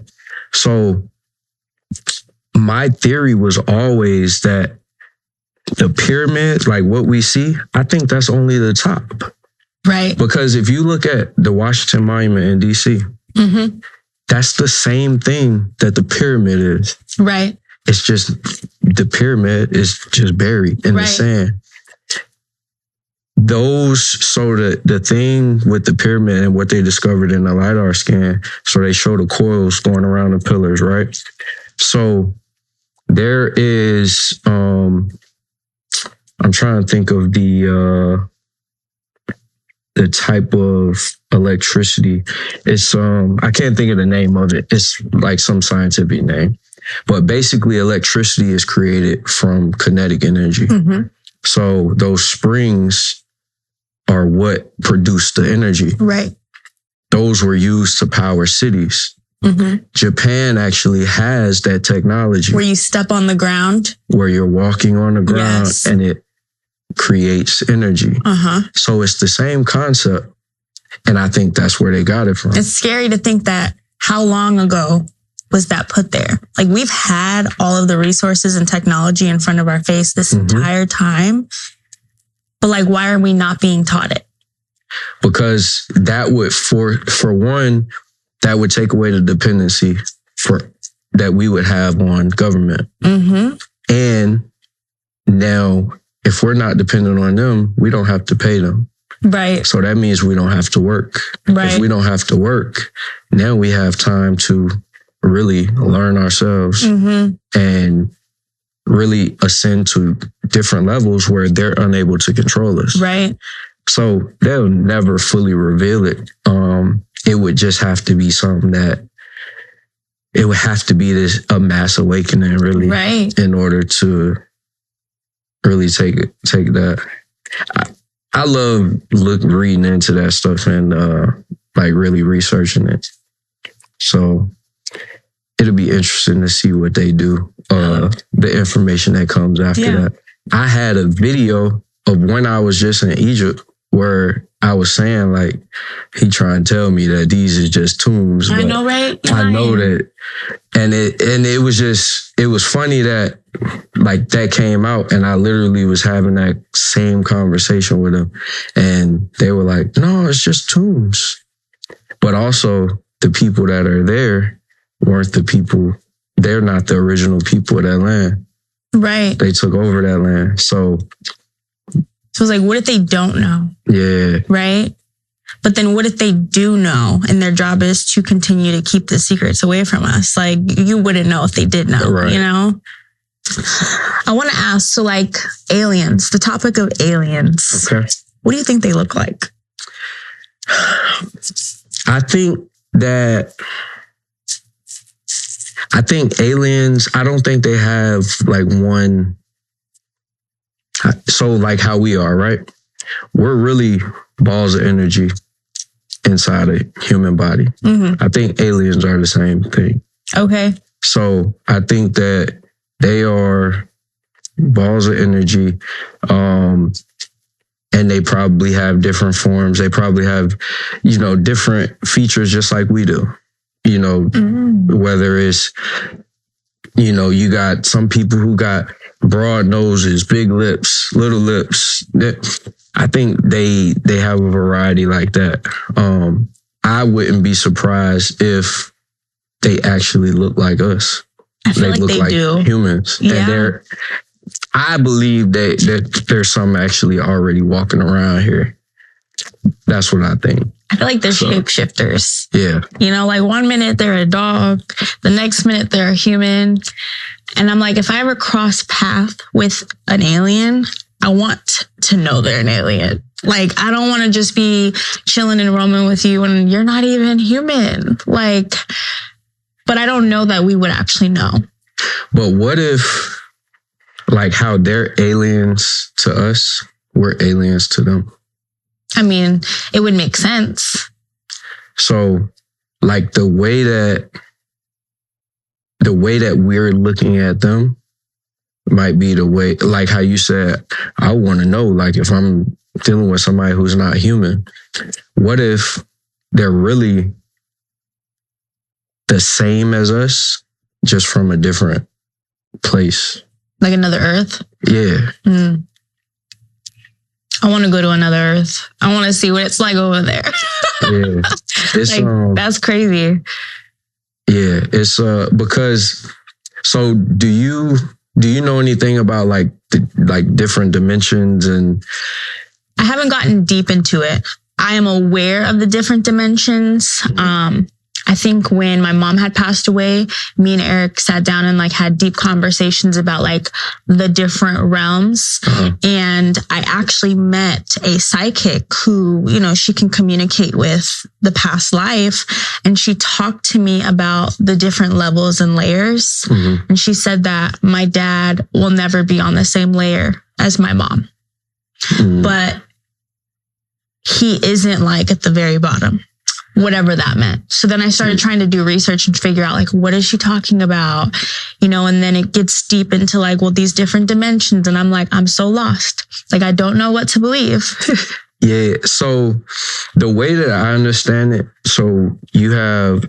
So my theory was always that the pyramids, like what we see, I think that's only the top. Right. Because if you look at the Washington Monument in DC, that's the same thing that the pyramid is. Right. It's just the pyramid is just buried in the sand. So the thing with the pyramid and what they discovered in the LiDAR scan, so they show the coils going around the pillars, right? So there is, I'm trying to think of the type of electricity. It's, I can't think of the name of it. It's like some scientific name. But basically, electricity is created from kinetic energy. So those springs are what produce the energy. Right. Those were used to power cities. Japan actually has that technology. Where you step on the ground? Where you're walking on the ground and it creates energy. So it's the same concept. And I think that's where they got it from. It's scary to think that how long ago was that put there? Like, we've had all of the resources and technology in front of our face this entire time. But like, why are we not being taught it? Because that would, for one, that would take away the dependency that we would have on government. And now, if we're not dependent on them, we don't have to pay them. Right. So that means we don't have to work. Right. If we don't have to work, now we have time to really learn ourselves and really ascend to different levels where they're unable to control us. Right. So they'll never fully reveal it. It would just have to be something that it would have to be a mass awakening, really, in order to really take that. I love reading into that stuff and like really researching it. So it'll be interesting to see what they do. The information that comes after that. I had a video of when I was just in Egypt where I was saying, like, he trying to tell me that these is just tombs. I know, right? I know that. And it was funny that like that came out and I literally was having that same conversation with them. And they were like, no, it's just tombs. But also the people that are there weren't the people. They're not the original people of that land. Right. They took over that land. So it's like, what if they don't know? Yeah. Right? But then what if they do know and their job is to continue to keep the secrets away from us? Like, you wouldn't know if they did know, you know? I want to ask, so like aliens, the topic of aliens. Okay. What do you think they look like? I think aliens, I don't think they have like one. So like how we are, right? We're really balls of energy inside a human body. I think aliens are the same thing. Okay. So I think that they are balls of energy, and they probably have different forms. They probably have, different features just like we do. Whether it's, you got some people who got broad noses, big lips, little lips. I think they have a variety like that. I wouldn't be surprised if they actually look like us. I feel like they do. Humans. Yeah. And I believe that there's some actually already walking around here. That's what I think. I feel like they're shapeshifters. Yeah. Like 1 minute they're a dog, the next minute they're a human. And I'm like, if I ever cross path with an alien, I want to know they're an alien. Like, I don't want to just be chilling and roaming with you and you're not even human. Like, but I don't know that we would actually know. But what if, like, how they're aliens to us, we're aliens to them? I mean, it would make sense. So, like, the way that we're looking at them, might be the way, like how you said, I want to know, like if I'm dealing with somebody who's not human, what if they're really the same as us, just from a different place? Like another Earth? Yeah. I want to go to another Earth. I want to see what it's like over there. Yeah. It's, like, that's crazy. Yeah. It's because, so do you know anything about like different dimensions? And I haven't gotten deep into it. I am aware of the different dimensions. I think when my mom had passed away, me and Eric sat down and like had deep conversations about like the different realms. And I actually met a psychic who, you know, she can communicate with the past life. And she talked to me about the different levels and layers. And she said that my dad will never be on the same layer as my mom. But he isn't like at the very bottom, whatever that meant. So then I started trying to do research and figure out like, what is she talking about? You know, and then it gets deep into like, well, these different dimensions. And I'm like, I'm so lost. Like, I don't know what to believe. Yeah. So the way that I understand it, so you have,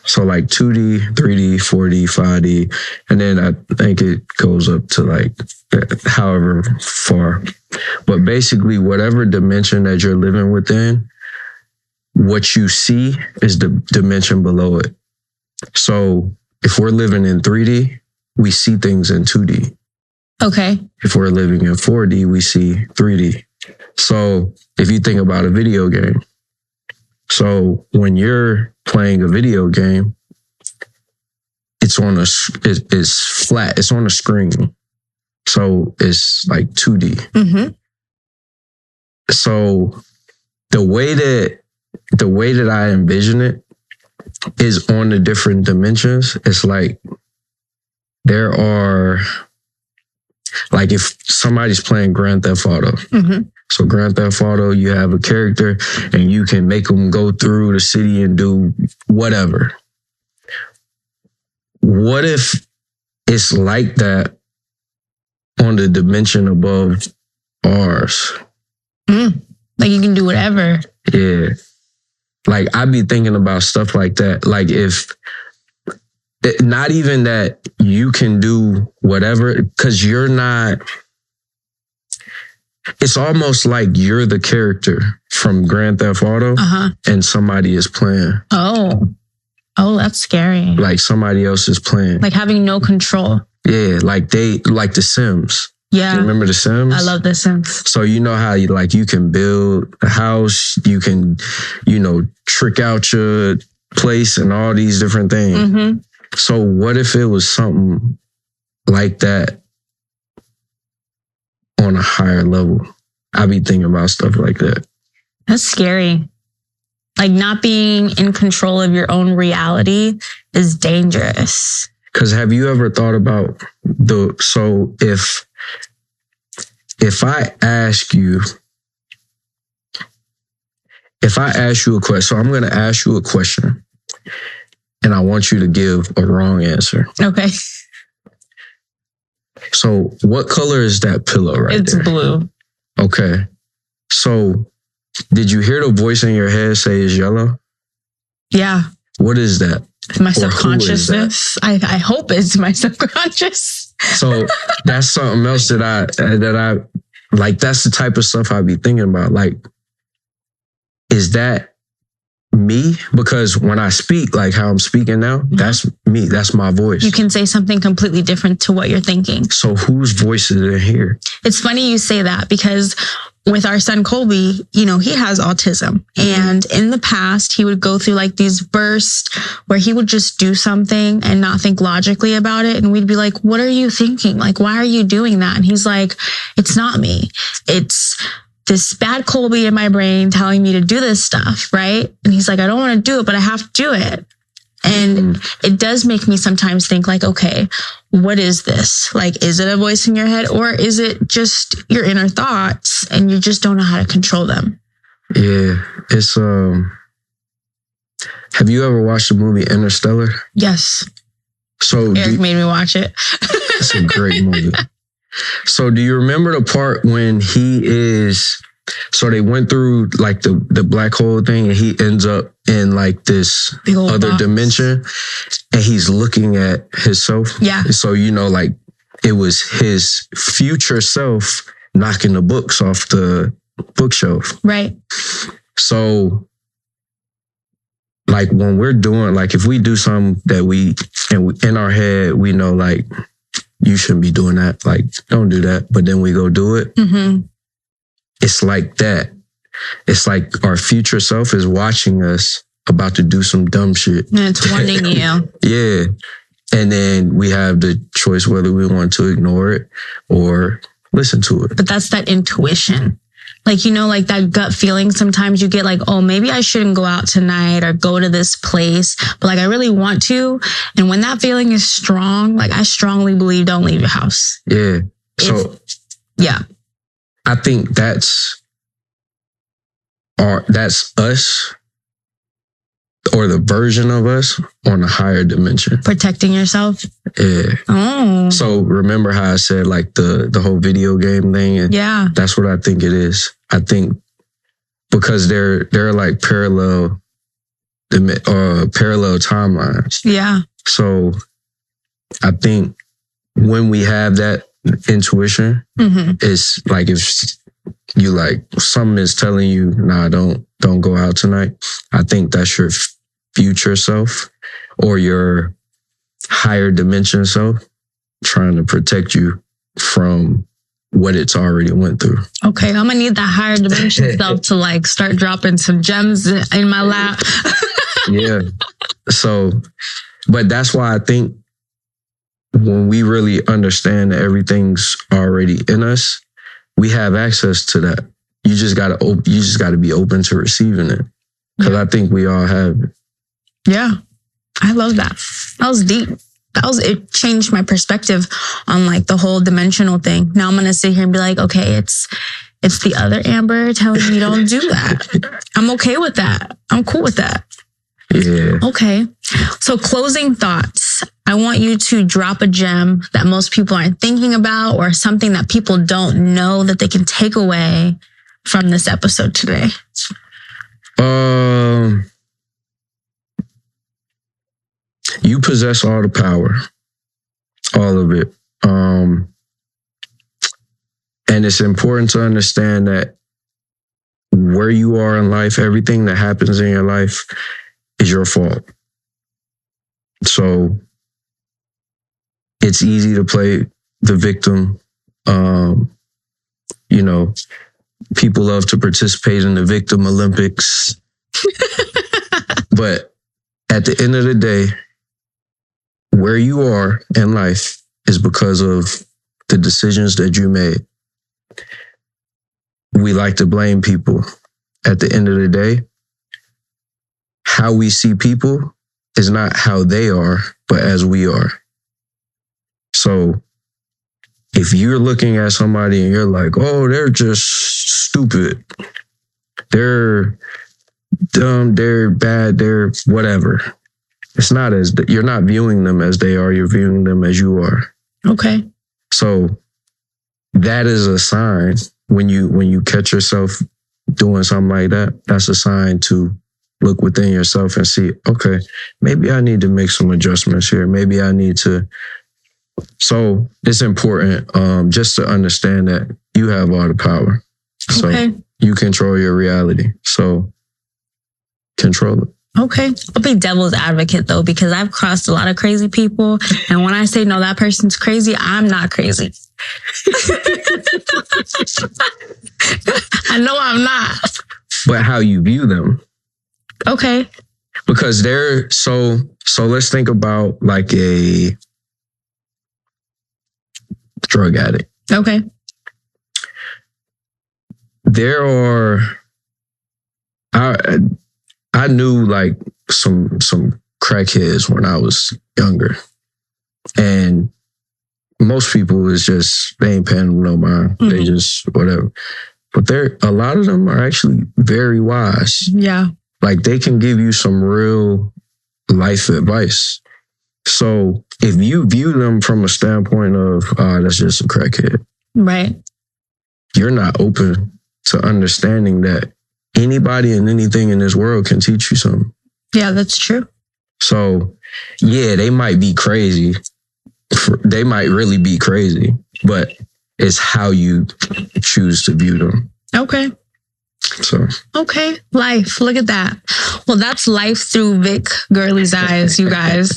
so like 2D, 3D, 4D, 5D, and then I think it goes up to like however far. But basically, whatever dimension that you're living within, what you see is the dimension below it. So if we're living in 3D, we see things in 2D. Okay. If we're living in 4D, we see 3D. So if you think about a video game, so when you're playing a video game, it's flat. It's on a screen. So it's like 2D. So the way that I envision it is on the different dimensions. It's like there are, like if somebody's playing Grand Theft Auto. So Grand Theft Auto, you have a character and you can make them go through the city and do whatever. What if it's like that on the dimension above ours? Like you can do whatever. Yeah. Like I be thinking about stuff like that. Like if, not even that you can do whatever, because you're not, it's almost like you're the character from Grand Theft Auto and somebody is playing. Oh, that's scary. Like somebody else is playing. Like having no control. Yeah, like The Sims. Yeah. Do you remember The Sims? I love The Sims. So you know how you can build a house, you can, trick out your place and all these different things. So what if it was something like that on a higher level? I be thinking about stuff like that. That's scary. Like not being in control of your own reality is dangerous. Because have you ever thought about so if I ask you a question, so I'm going to ask you a question and I want you to give a wrong answer. Okay. So what color is that pillow right there? It's blue. Okay. So did you hear the voice in your head say it's yellow? Yeah. What is that? My subconsciousness. I hope it's my subconscious. So that's something else that I like. That's the type of stuff I be thinking about. Like, is that me? Because when I speak, like how I'm speaking now, that's me. That's my voice. You can say something completely different to what you're thinking. So whose voice is in here? It's funny you say that because with our son Colby, he has autism. And in the past, he would go through like these bursts where he would just do something and not think logically about it. And we'd be like, what are you thinking? Like, why are you doing that? And he's like, it's not me. It's this bad Colby in my brain telling me to do this stuff, right? And he's like, I don't want to do it, but I have to do it. And it does make me sometimes think like, okay, what is this? Like, is it a voice in your head or is it just your inner thoughts and you just don't know how to control them? Yeah, it's, have you ever watched the movie Interstellar? Yes. So Eric made me watch it. It's a great movie. So do you remember the part when so they went through like the black hole thing and he ends up in like this other dimension and he's looking at himself? Yeah. So, like it was his future self knocking the books off the bookshelf. Right. So like when we're doing, like if we do something that in our head, we know like, you shouldn't be doing that. Like, don't do that. But then we go do it. Mm-hmm. It's like that. It's like our future self is watching us about to do some dumb shit. And it's warning you. Yeah. And then we have the choice whether we want to ignore it or listen to it. But that's that intuition. Like, like that gut feeling sometimes you get like, oh, maybe I shouldn't go out tonight or go to this place, but like I really want to. And when that feeling is strong, like I strongly believe don't leave your house. Yeah. So yeah. I think that's us or the version of us on a higher dimension. Protecting yourself. Yeah. Oh. So remember how I said like the whole video game thing? And yeah. That's what I think it is. I think because they're like parallel timelines. Yeah. So I think when we have that intuition, it's like if you like something is telling you, nah, don't go out tonight. I think that's your future self or your higher dimension self trying to protect you from what it's already went through. Okay, I'm gonna need that higher dimension self to like start dropping some gems in my lap. Yeah. So, but that's why I think when we really understand that everything's already in us, we have access to that. You just gotta be open to receiving it. Because I think we all have it. Yeah. I love that. That was deep. It changed my perspective on like the whole dimensional thing. Now I'm going to sit here and be like, okay, it's the other Amber telling me don't do that. I'm okay with that. I'm cool with that. Yeah. Okay. So closing thoughts. I want you to drop a gem that most people aren't thinking about or something that people don't know that they can take away from this episode today. You possess all the power, all of it. And it's important to understand that where you are in life, everything that happens in your life is your fault. So it's easy to play the victim. People love to participate in the victim Olympics. But at the end of the day, where you are in life is because of the decisions that you made. We like to blame people. At the end of the day, how we see people is not how they are, but as we are. So if you're looking at somebody and you're like, oh, they're just stupid, they're dumb, they're bad, they're whatever. You're not viewing them as they are, you're viewing them as you are. Okay. So that is a sign when you catch yourself doing something like that, that's a sign to look within yourself and see, okay, maybe I need to make some adjustments here. Maybe I need to. So it's important just to understand that you have all the power. So you control your reality. So control it. Okay. I'll be devil's advocate though, because I've crossed a lot of crazy people. And when I say, no, that person's crazy, I'm not crazy. I know I'm not. But how you view them. Okay. Because they're so let's think about like a drug addict. Okay. There are, I knew like some crackheads when I was younger, and most people was just, they ain't paying no mind. Mm-hmm. They just whatever. But a lot of them are actually very wise. Yeah. Like they can give you some real life advice. So if you view them from a standpoint of, that's just a crackhead. Right. You're not open to understanding that anybody and anything in this world can teach you something. Yeah, that's true. So yeah, they might be crazy. They might really be crazy, but it's how you choose to view them. Okay. So. Okay. Life. Look at that. Well, that's life through Vic Gurley's eyes, you guys.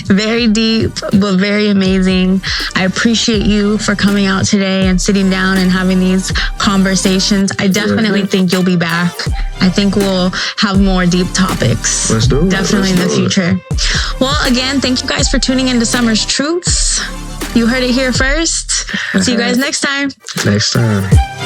Very deep, but very amazing. I appreciate you for coming out today and sitting down and having these conversations. I definitely think you'll be back. I think we'll have more deep topics. Let's do it. Definitely in the future. Well, again, thank you guys for tuning into Summer's Truths. You heard it here first. See you guys next time. Next time.